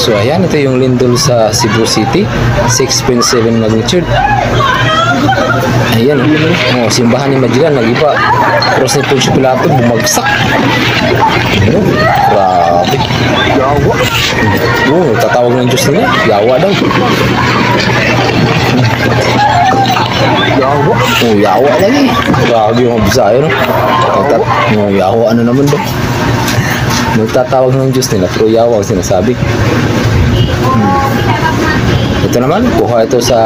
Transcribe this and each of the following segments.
So ayan, ito yung lindol sa Cebu City, 6.7 magnitude. Ayan, oh, simbahan ni Magellan, nag-iba. Cross ni Poncio Pilato, bumagsak. Ano? Grabe. Yawa. Oh, tatawag ng Diyos nila. Yawa daw. Yawa. Oh, yawa lagi. Grabe yung Bisaya, no? Oh, yawa, ano naman daw. Nagtatawag ng Diyos nila, pero yawa ang sinasabi. Ito naman, kuha ito sa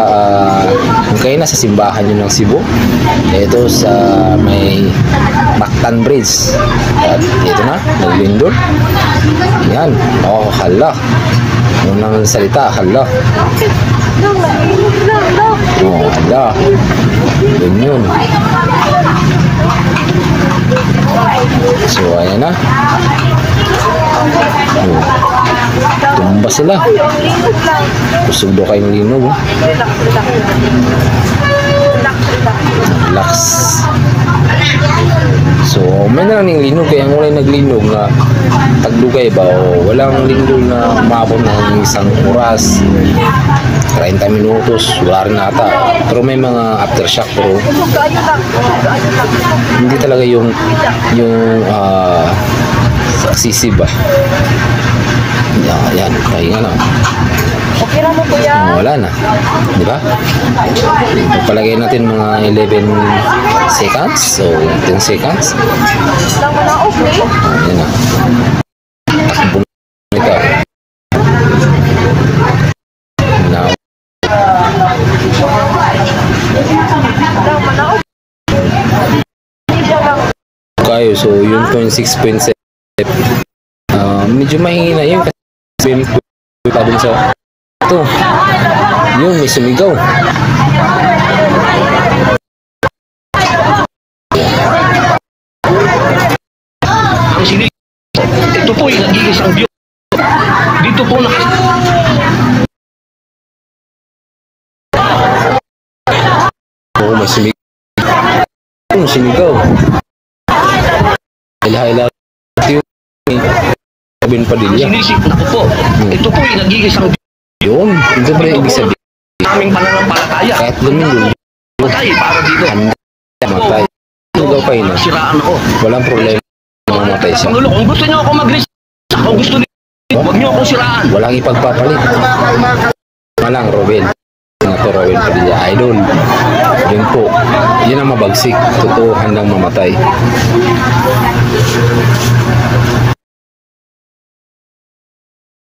kayo na sa simbahan yun ng Cebu. Ito sa may Mactan Bridge. At ito na, naglindol. Yan. Oh, hala. Unang salita, hala. Oh, hala. Yun yun. So, ayan na. Oh. Tumba sila. Kusog daw kayo ng linog. Oh. Relax. So, may na lang yung linog. Kaya ang wala naglinog na tagdugay ba o walang lindol na umabot ng isang oras, 30 minutos, wala rin ata. Pero may mga aftershock, pero hindi talaga yung successive ba. Yan, pahinga lang. Okay na mo kuya. Wala na, di ba? Pagpalagay natin mga 11 seconds, so 10 seconds. Lang mo na okay. Yan na. Takbo na ikaw. Now. Lang mo na okay. Kayo, so yung 0.6.7 medyo mahina yun kasi pa dun sa ito yun, may sumigaw. Ang sinig, ito po yung nagigis ang Diyos. Dito po Oo, may sumigaw. May sumigaw. Hila-hila Robin Padilla. sinisip na po. Ito po yung nagigis ang Diyos. Yun, ito pala ibig sabihin. Aming pananampalataya. Kahit lumindol, Matay para dito. handa matay. Sumigaw kayo na. Siraan ako. Walang problema mamatay siya. Pangulo, kung gusto niyo ako mag-resign, kung gusto niyo, huwag niyo ako siraan. Walang ipagpapalit. Malang Robin. Ito Robin Padilla. Idol. Yun po. Yun ang mabagsik. Totoo handang mamatay.